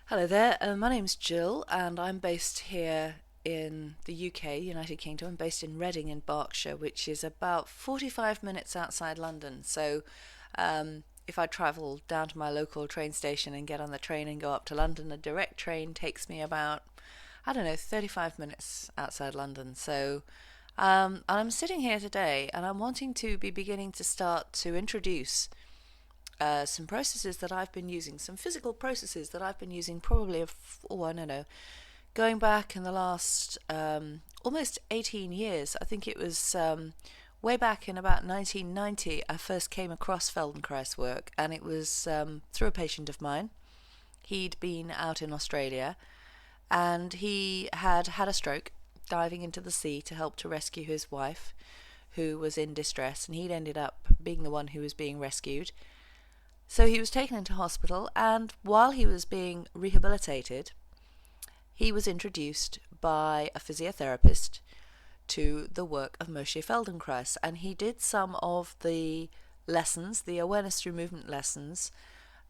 Hello there, my name's Jill and I'm based here in the UK, United Kingdom. I'm based in Reading in Berkshire, which is about 45 minutes outside London. If I travel down to my local train station and get on the train and go up to London, a direct train takes me about, I don't know, 35 minutes outside London. I'm sitting here today and I'm wanting to be beginning to start to introduce some processes that I've been using, some physical processes that I've been using probably, I don't know, going back in the last almost 18 years. I think it was way back in about 1990 I first came across Feldenkrais work, and it was through a patient of mine. He'd been out in Australia and he had had a stroke diving into the sea to help to rescue his wife who was in distress, and he'd ended up being the one who was being rescued. So he was taken into hospital, and while he was being rehabilitated, he was introduced by a physiotherapist to the work of Moshe Feldenkrais, and he did some of the lessons, the Awareness Through Movement lessons,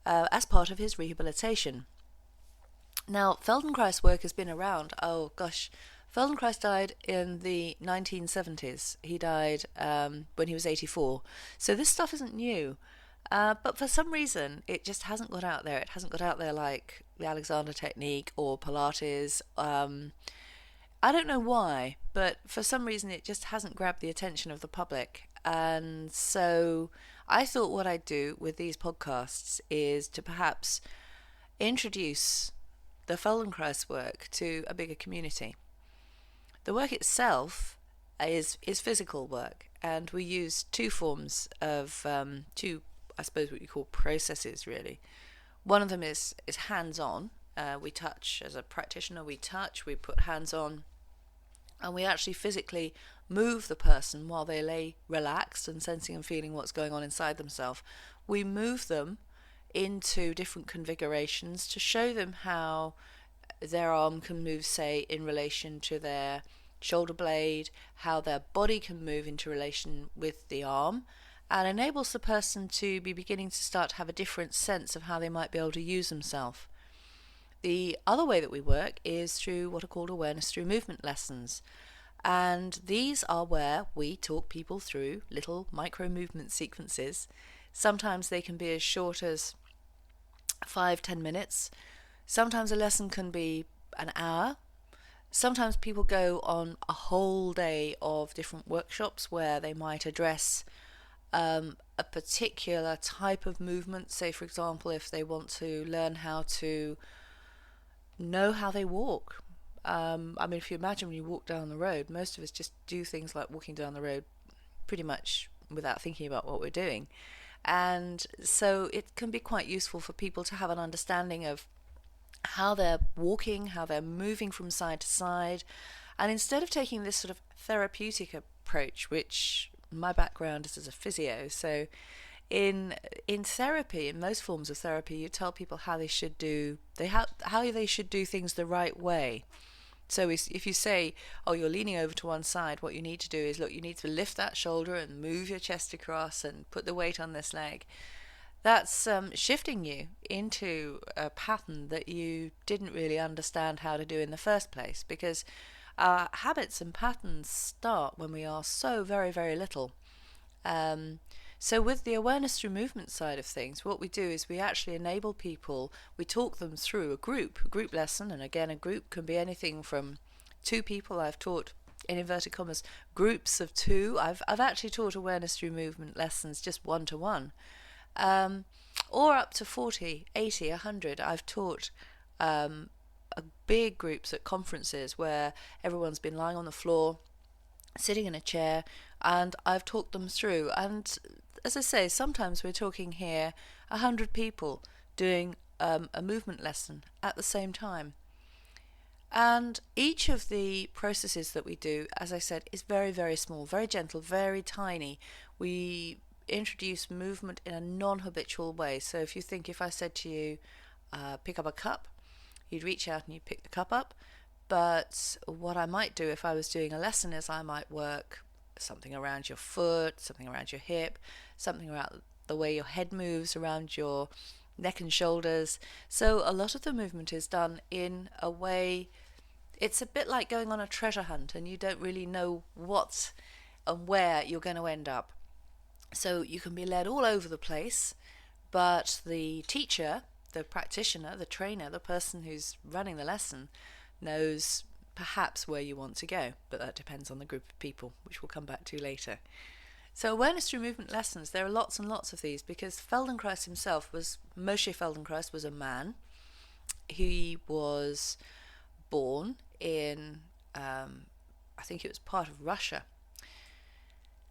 as part of his rehabilitation. Now, Feldenkrais work has been around, oh gosh, Feldenkrais died in the 1970s. He died when he was 84. So this stuff isn't new. But for some reason, it just hasn't got out there. It hasn't got out there like the Alexander technique or Pilates. I don't know why, but for some reason, it just hasn't grabbed the attention of the public. And so I thought what I'd do with these podcasts is to perhaps introduce the Feldenkrais work to a bigger community. The work itself is physical work, and we use two forms of two, I suppose, what you call processes, really. One of them is hands-on. We touch as a practitioner. We put hands on, and we actually physically move the person while they lay relaxed and sensing and feeling what's going on inside themselves. We move them into different configurations to show them how their arm can move, say, in relation to their shoulder blade, how their body can move into relation with the arm, and enables the person to be beginning to start to have a different sense of how they might be able to use themselves. The other way that we work is through what are called Awareness Through Movement lessons. And these are where we talk people through little micro movement sequences. Sometimes they can be as short as 5-10 minutes. Sometimes a lesson can be an hour. Sometimes people go on a whole day of different workshops where they might address a particular type of movement. Say, for example, if they want to learn how to know how they walk. If you imagine when you walk down the road, most of us just do things like walking down the road pretty much without thinking about what we're doing. And so it can be quite useful for people to have an understanding of how they're walking, how they're moving from side to side. And instead of taking this sort of therapeutic approach, which my background is as a physio, so in therapy, in most forms of therapy, you tell people how they should do how they should do things the right way. So if you say, oh, you're leaning over to one side, what you need to do is, look, you need to lift that shoulder and move your chest across and put the weight on this leg. That's shifting you into a pattern that you didn't really understand how to do in the first place, because our habits and patterns start when we are so very, very little. So with the awareness through movement side of things, what we do is we actually enable people, we talk them through a group lesson, and again, a group can be anything from two people. I've taught, in inverted commas, groups of two. I've actually taught awareness through movement lessons just one-to-one, or up to 40, 80, 100. I've taught big groups at conferences where everyone's been lying on the floor, sitting in a chair, and I've talked them through. And as I say, sometimes we're talking here 100 people doing a movement lesson at the same time. And each of the processes that we do, as I said, is very, very small, very gentle, very tiny. We introduce movement in a non-habitual way. So if I said to you, pick up a cup, you'd reach out and you'd pick the cup up. But what I might do if I was doing a lesson is I might work something around your foot, something around your hip, something around the way your head moves around your neck and shoulders. So a lot of the movement is done in a way, it's a bit like going on a treasure hunt and you don't really know what and where you're going to end up. So you can be led all over the place, but the teacher, the practitioner, the trainer, the person who's running the lesson knows perhaps where you want to go, but that depends on the group of people, which we'll come back to later. So awareness through movement lessons, there are lots and lots of these, because Feldenkrais himself Moshe Feldenkrais was a man. He was born in, I think it was part of Russia.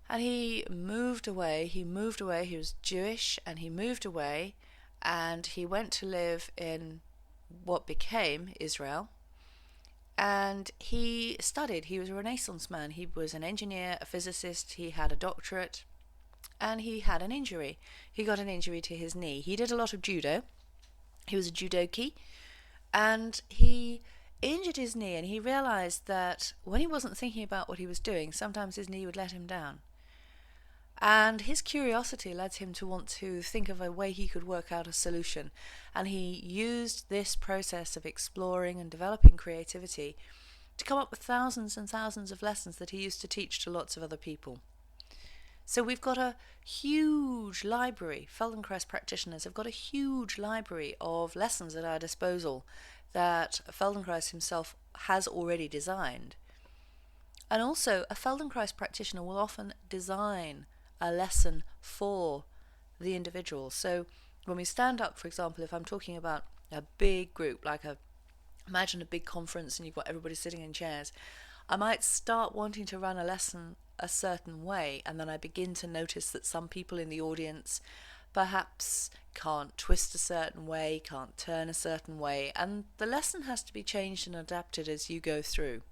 And he moved away, he was Jewish, and he moved away, and he went to live in what became Israel. And he studied, he was a Renaissance man, he was an engineer, a physicist, he had a doctorate, and he had an injury. He got an injury to his knee. He did a lot of judo, he was a judoki, and he injured his knee, and he realized that when he wasn't thinking about what he was doing, sometimes his knee would let him down. And his curiosity led him to want to think of a way he could work out a solution. And he used this process of exploring and developing creativity to come up with thousands and thousands of lessons that he used to teach to lots of other people. So we've got a huge library. Feldenkrais practitioners have got a huge library of lessons at our disposal that Feldenkrais himself has already designed. And also, a Feldenkrais practitioner will often design a lesson for the individual. So when we stand up, for example, if I'm talking about a big group, imagine a big conference and you've got everybody sitting in chairs, I might start wanting to run a lesson a certain way, and then I begin to notice that some people in the audience perhaps can't twist a certain way, can't turn a certain way, and the lesson has to be changed and adapted as you go through.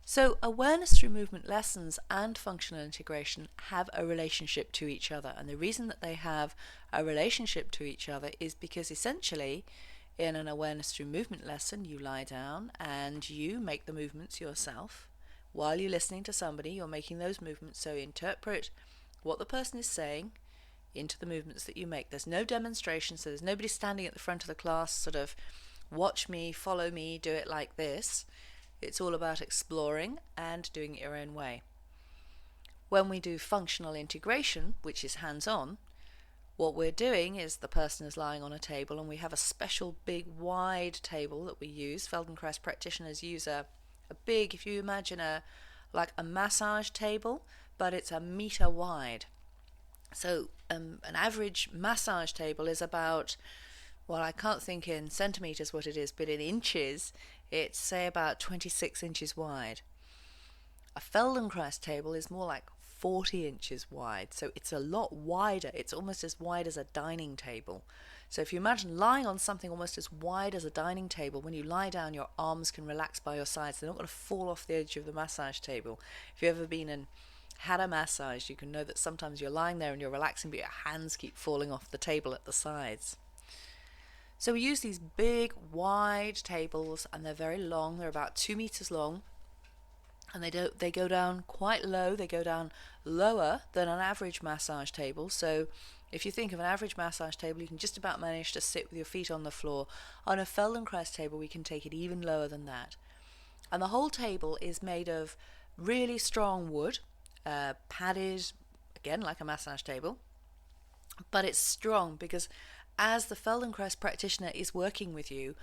So awareness through movement lessons and functional integration have a relationship to each other, and the reason that they have a relationship to each other is because essentially in an awareness through movement lesson you lie down and you make the movements yourself. While you're listening to somebody, you're making those movements, so interpret what the person is saying into the movements that you make. There's no demonstration, so there's nobody standing at the front of the class sort of watch me, follow me, do it like this. It's all about exploring and doing it your own way. When we do functional integration, which is hands-on, what we're doing is the person is lying on a table, and we have a special big wide table that we use. Feldenkrais practitioners use a big, if you imagine like a massage table, but it's 1 meter wide. So an average massage table is about, well, I can't think in centimeters what it is, but in inches, it's say about 26 inches wide. A Feldenkrais table is more like 40 inches wide, so it's a lot wider. It's almost as wide as a dining table. So if you imagine lying on something almost as wide as a dining table, when you lie down, your arms can relax by your sides. They're not going to fall off the edge of the massage table. If you've ever been and had a massage, you can know that sometimes you're lying there and you're relaxing, but your hands keep falling off the table at the sides. So we use these big, wide tables, and they're very long. They're about 2 meters long, and they go down quite low. They go down lower than an average massage table. So if you think of an average massage table, you can just about manage to sit with your feet on the floor. On a Feldenkrais table, we can take it even lower than that. And the whole table is made of really strong wood, padded, again, like a massage table. But it's strong because as the Feldenkrais practitioner is working with you,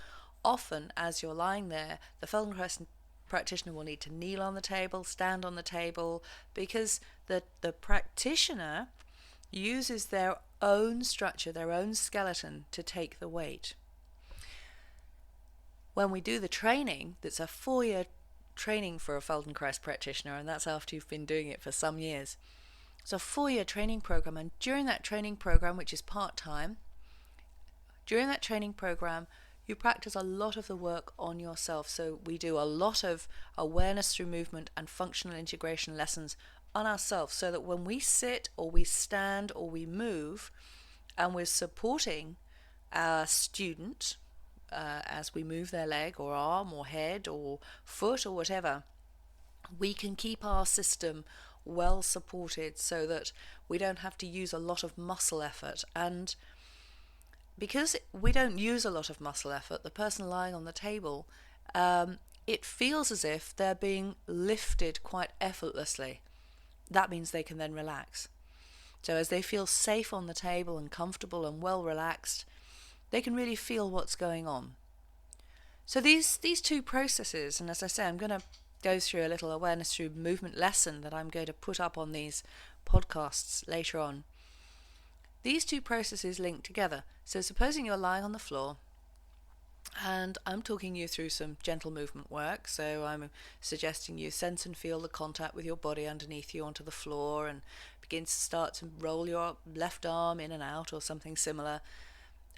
often as you're lying there, the Feldenkrais practitioner will need to kneel on the table, stand on the table, because the practitioner uses their own structure, their own skeleton to take the weight. When we do the training, that's a 4-year training for a Feldenkrais practitioner, and that's after you've been doing it for some years. It's a 4-year training program, and during that training program, which is part-time, during that training program, you practice a lot of the work on yourself. So we do a lot of awareness through movement and functional integration lessons on ourselves, so that when we sit or we stand or we move and we're supporting our student as we move their leg or arm or head or foot or whatever, we can keep our system well supported so that we don't have to use a lot of muscle effort. And because we don't use a lot of muscle effort, the person lying on the table, it feels as if they're being lifted quite effortlessly. That means they can then relax. So as they feel safe on the table and comfortable and well relaxed, they can really feel what's going on. So these two processes, and as I say, I'm going to go through a little awareness through movement lesson that I'm going to put up on these podcasts later on. These two processes link together. So supposing you're lying on the floor, and I'm talking you through some gentle movement work. So I'm suggesting you sense and feel the contact with your body underneath you onto the floor, and begin to start to roll your left arm in and out or something similar.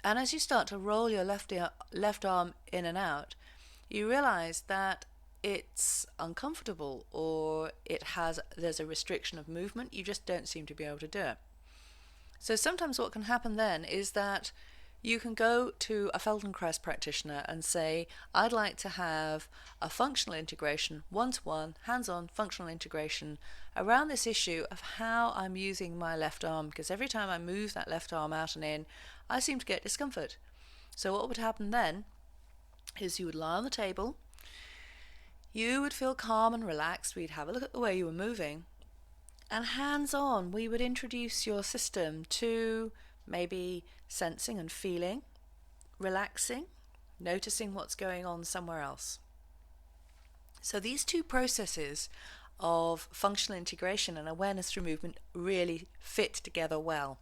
And as you start to roll your left arm in and out, you realize that it's uncomfortable, or there's a restriction of movement. You just don't seem to be able to do it. So sometimes what can happen then is that you can go to a Feldenkrais practitioner and say, I'd like to have a functional integration, one-to-one, hands-on functional integration around this issue of how I'm using my left arm, because every time I move that left arm out and in, I seem to get discomfort. So what would happen then is you would lie on the table, you would feel calm and relaxed, we'd have a look at the way you were moving, and hands-on, we would introduce your system to maybe sensing and feeling, relaxing, noticing what's going on somewhere else. So these two processes of functional integration and awareness through movement really fit together well.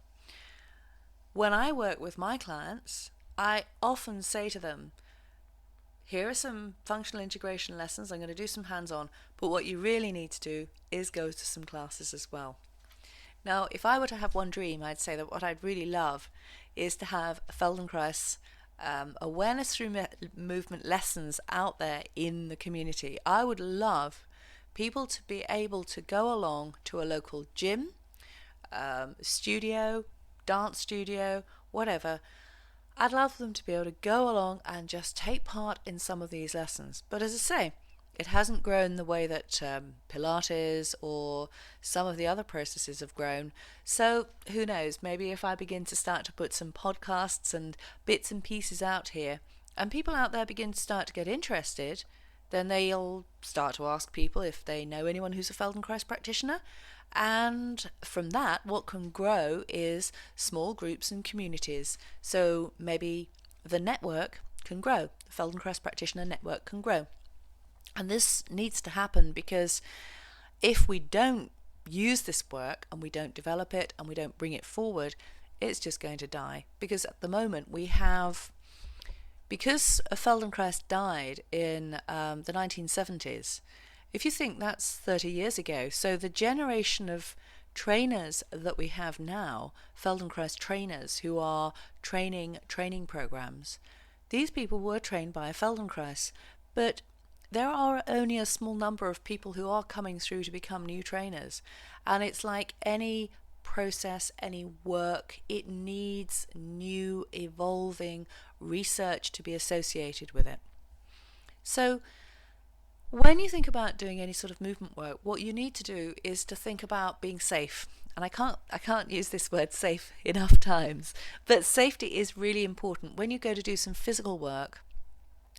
When I work with my clients, I often say to them, here are some functional integration lessons, I'm going to do some hands-on, but what you really need to do is go to some classes as well. Now, if I were to have one dream, I'd say that what I'd really love is to have Feldenkrais awareness through movement lessons out there in the community. I would love people to be able to go along to a local gym, studio, dance studio, whatever. I'd love them to be able to go along and just take part in some of these lessons. But as I say, it hasn't grown the way that Pilates or some of the other processes have grown. So who knows, maybe if I begin to start to put some podcasts and bits and pieces out here, and people out there begin to start to get interested, then they'll start to ask people if they know anyone who's a Feldenkrais practitioner. And from that, what can grow is small groups and communities. So maybe the network can grow, the Feldenkrais practitioner network can grow. And this needs to happen, because if we don't use this work and we don't develop it and we don't bring it forward, it's just going to die. Because at the moment because Feldenkrais died in the 1970s, if you think that's 30 years ago, so the generation of trainers that we have now, Feldenkrais trainers who are training programs, these people were trained by Feldenkrais, but there are only a small number of people who are coming through to become new trainers. And it's like any process, any work, it needs new, evolving research to be associated with it. So when you think about doing any sort of movement work, what you need to do is to think about being safe. And I can't use this word safe enough times, but safety is really important. When you go to do some physical work,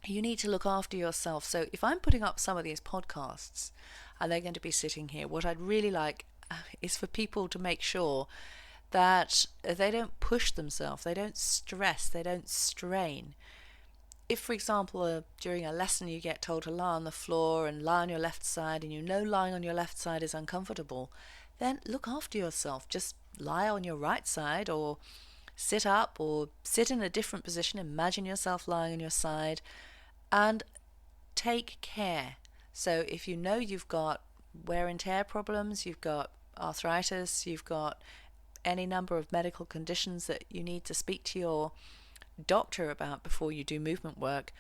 you need to look after yourself. So if I'm putting up some of these podcasts and they're going to be sitting here, what I'd really like is for people to make sure that they don't push themselves, they don't stress, they don't strain. If, for example, during a lesson you get told to lie on the floor and lie on your left side, and you know lying on your left side is uncomfortable, then look after yourself. Just lie on your right side, or sit up, or sit in a different position. Imagine yourself lying on your side, and take care. So if you know you've got wear and tear problems, you've got arthritis, you've got any number of medical conditions that you need to speak to your doctor about before you do movement work,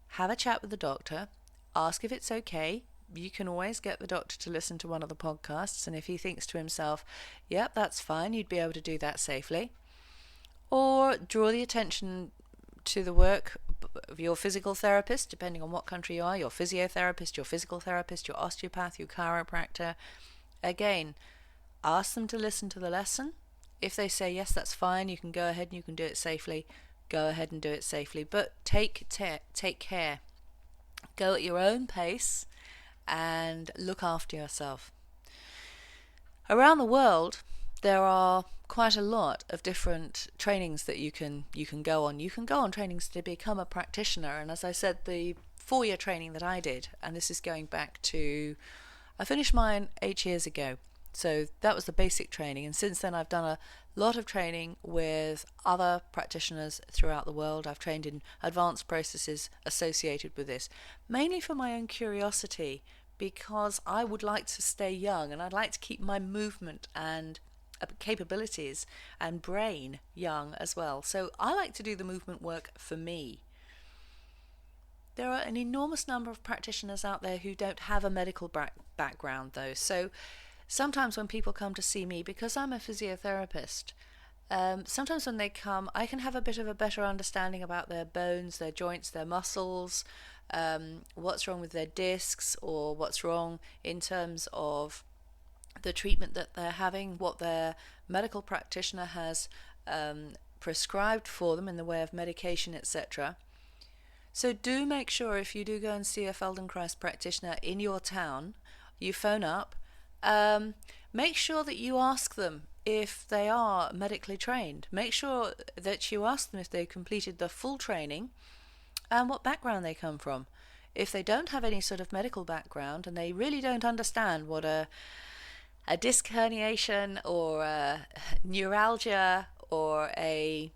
have a chat with the doctor, ask if it's okay. You can always get the doctor to listen to one of the podcasts, and if he thinks to himself, yep, that's fine, you'd be able to do that safely. Or draw the attention to the work of your physical therapist, depending on what country you are, your physiotherapist, your physical therapist, your osteopath, your chiropractor. Again, ask them to listen to the lesson. If they say, yes, that's fine, you can go ahead and you can do it safely, go ahead and do it safely. But take care. Go at your own pace and look after yourself. Around the world, there are quite a lot of different trainings that you can go on. You can go on trainings to become a practitioner, and as I said, the 4-year training that I did, and this is going back to, I finished mine 8 years ago, so that was the basic training, and since then I've done a lot of training with other practitioners throughout the world. I've trained in advanced processes associated with this, mainly for my own curiosity, because I would like to stay young and I'd like to keep my movement and capabilities and brain young as well. So I like to do the movement work for me. There are an enormous number of practitioners out there who don't have a medical background though. So sometimes when people come to see me, because I'm a physiotherapist, sometimes when they come, I can have a bit of a better understanding about their bones, their joints, their muscles, what's wrong with their discs, or what's wrong in terms of the treatment that they're having, what their medical practitioner has prescribed for them in the way of medication, etc. So do make sure, if you do go and see a Feldenkrais practitioner in your town, you phone up, make sure that you ask them if they are medically trained. Make sure that you ask them if they completed the full training and what background they come from. If they don't have any sort of medical background and they really don't understand what a disc herniation or a neuralgia or a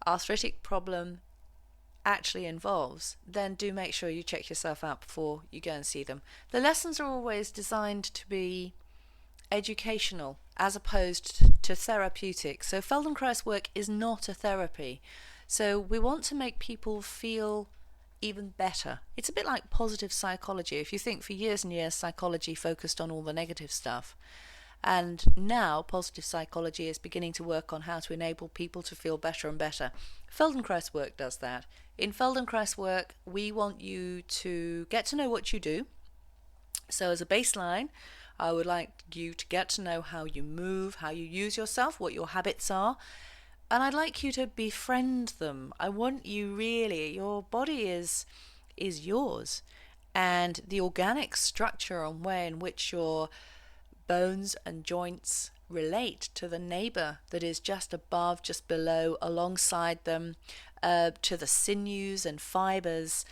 arthritic problem actually involves, then do make sure you check yourself out before you go and see them. The lessons are always designed to be educational as opposed to therapeutic. So Feldenkrais work is not a therapy. So we want to make people feel even better. It's a bit like positive psychology. If you think, for years and years psychology focused on all the negative stuff, and now positive psychology is beginning to work on how to enable people to feel better and better. Feldenkrais work does that. In Feldenkrais work, we want you to get to know what you do. So as a baseline, I would like you to get to know how you move, how you use yourself, what your habits are, and I'd like you to befriend them. I want you really, your body is yours, and the organic structure and way in which your bones and joints relate to the neighbor that is just above, just below, alongside them, to the sinews and fibers,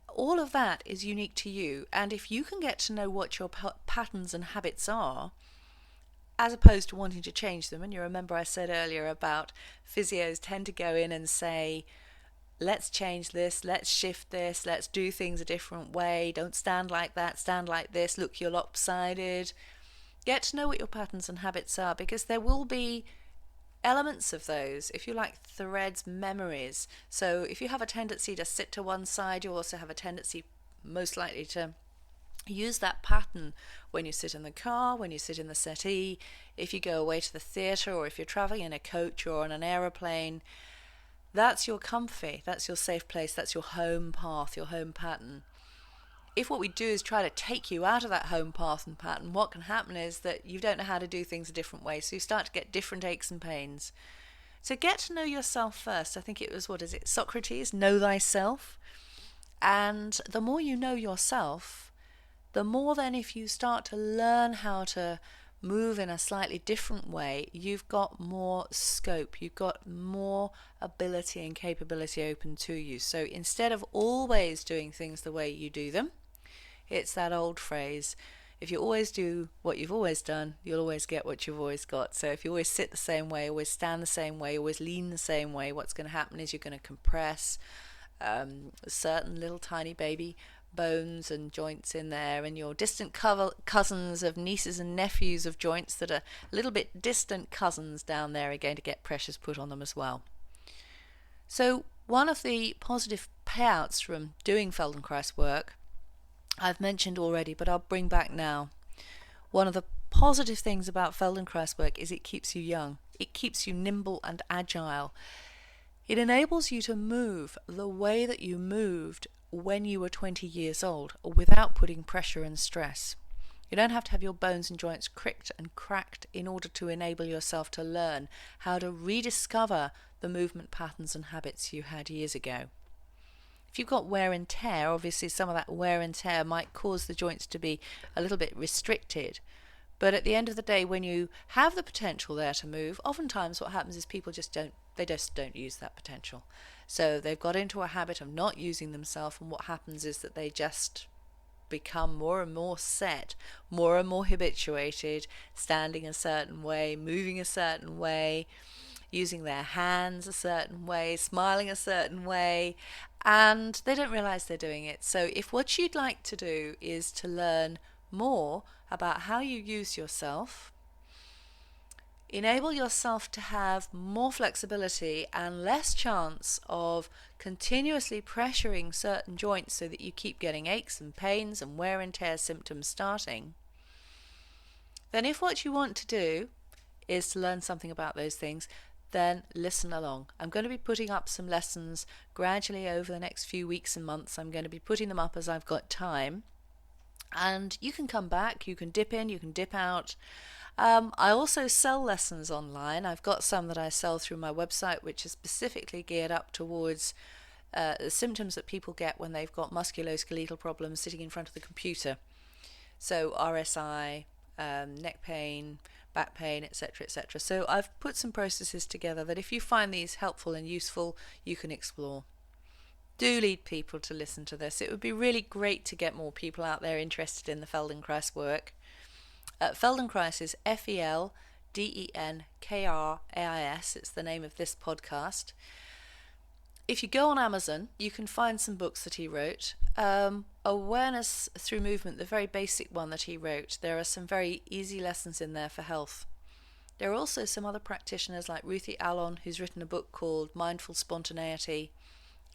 all of that is unique to you. And if you can get to know what your patterns and habits are, as opposed to wanting to change them, and you remember I said earlier about physios tend to go in and say, let's change this, let's shift this, let's do things a different way, don't stand like that, stand like this, look, you're lopsided. Get to know what your patterns and habits are, because there will be elements of those, if you like, threads, memories. So if you have a tendency to sit to one side, you also have a tendency most likely to use that pattern when you sit in the car, when you sit in the settee, if you go away to the theatre, or if you're travelling in a coach or on an aeroplane. That's your comfy, that's your safe place, that's your home path, your home pattern. If what we do is try to take you out of that home path and pattern, what can happen is that you don't know how to do things a different way, so you start to get different aches and pains. So get to know yourself first. I think it was, Socrates, know thyself. And the more you know yourself, the more then, if you start to learn how to move in a slightly different way, you've got more scope, you've got more ability and capability open to you. So instead of always doing things the way you do them, it's that old phrase, if you always do what you've always done, you'll always get what you've always got. So if you always sit the same way, always stand the same way, always lean the same way, what's going to happen is you're going to compress certain little tiny baby bones and joints in there, and your distant cousins of nieces and nephews of joints that are a little bit distant cousins down there are going to get pressures put on them as well. So one of the positive payouts from doing Feldenkrais work I've mentioned already, but I'll bring back now. One of the positive things about Feldenkrais work is it keeps you young. It keeps you nimble and agile. It enables you to move the way that you moved when you were 20 years old, without putting pressure and stress. You don't have to have your bones and joints cricked and cracked in order to enable yourself to learn how to rediscover the movement patterns and habits you had years ago. If you've got wear and tear, obviously some of that wear and tear might cause the joints to be a little bit restricted. But at the end of the day, when you have the potential there to move, oftentimes what happens is people just don't use that potential. So they've got into a habit of not using themselves, and what happens is that they just become more and more set, more and more habituated, standing a certain way, moving a certain way, using their hands a certain way, smiling a certain way, and they don't realize they're doing it. So if what you'd like to do is to learn more about how you use yourself, enable yourself to have more flexibility and less chance of continuously pressuring certain joints so that you keep getting aches and pains and wear and tear symptoms starting, then if what you want to do is to learn something about those things, then listen along. I'm going to be putting up some lessons gradually over the next few weeks and months. I'm going to be putting them up as I've got time. And you can come back, you can dip in, you can dip out. I also sell lessons online. I've got some that I sell through my website, which is specifically geared up towards the symptoms that people get when they've got musculoskeletal problems sitting in front of the computer. So RSI, neck pain, back pain, etc., etc. So I've put some processes together that if you find these helpful and useful, you can explore. Do lead people to listen to this. It would be really great to get more people out there interested in the Feldenkrais work. Feldenkrais is Feldenkrais. It's the name of this podcast. If you go on Amazon, you can find some books that he wrote. Awareness Through Movement, the very basic one that he wrote. There are some very easy lessons in there for health. There are also some other practitioners like Ruthie Allon, who's written a book called Mindful Spontaneity.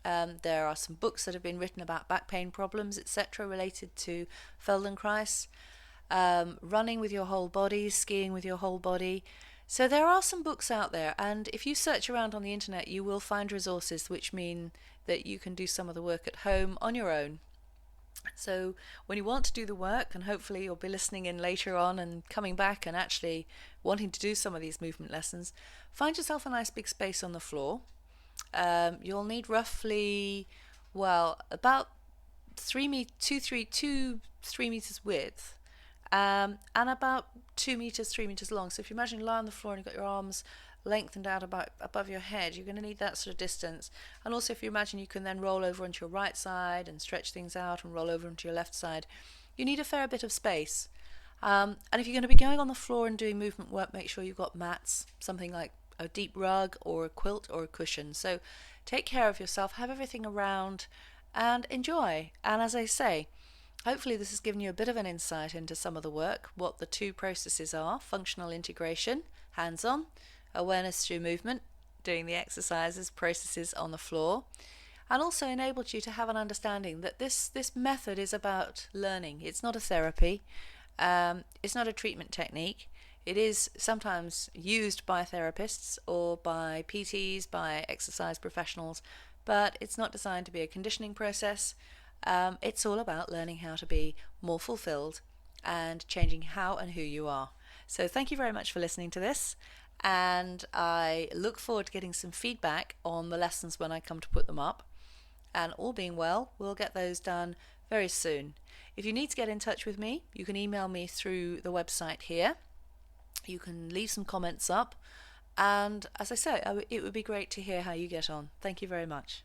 There are some books that have been written about back pain problems, etc., related to Feldenkrais. Running with your whole body, skiing with your whole body. So there are some books out there, and if you search around on the internet, you will find resources which mean that you can do some of the work at home on your own. So when you want to do the work, and hopefully you'll be listening in later on and coming back and actually wanting to do some of these movement lessons, find yourself a nice big space on the floor. You'll need roughly, about 3 meters width. And about 2 meters, 3 meters long. So if you imagine you lie on the floor and you've got your arms lengthened out about above your head, you're going to need that sort of distance. And also if you imagine you can then roll over onto your right side and stretch things out and roll over onto your left side, you need a fair bit of space. And if you're going to be going on the floor and doing movement work, make sure you've got mats, something like a deep rug or a quilt or a cushion. So take care of yourself, have everything around and enjoy. And as I say, hopefully this has given you a bit of an insight into some of the work, what the two processes are: functional integration, hands-on, awareness through movement, doing the exercises, processes on the floor, and also enabled you to have an understanding that this method is about learning. It's not a therapy, it's not a treatment technique. It is sometimes used by therapists or by PTs, by exercise professionals, but it's not designed to be a conditioning process. It's all about learning how to be more fulfilled and changing how and who you are. So thank you very much for listening to this, and I look forward to getting some feedback on the lessons when I come to put them up, and all being well, we'll get those done very soon. If you need to get in touch with me, you can email me through the website here. You can leave some comments up, and as I say, it would be great to hear how you get on. Thank you very much.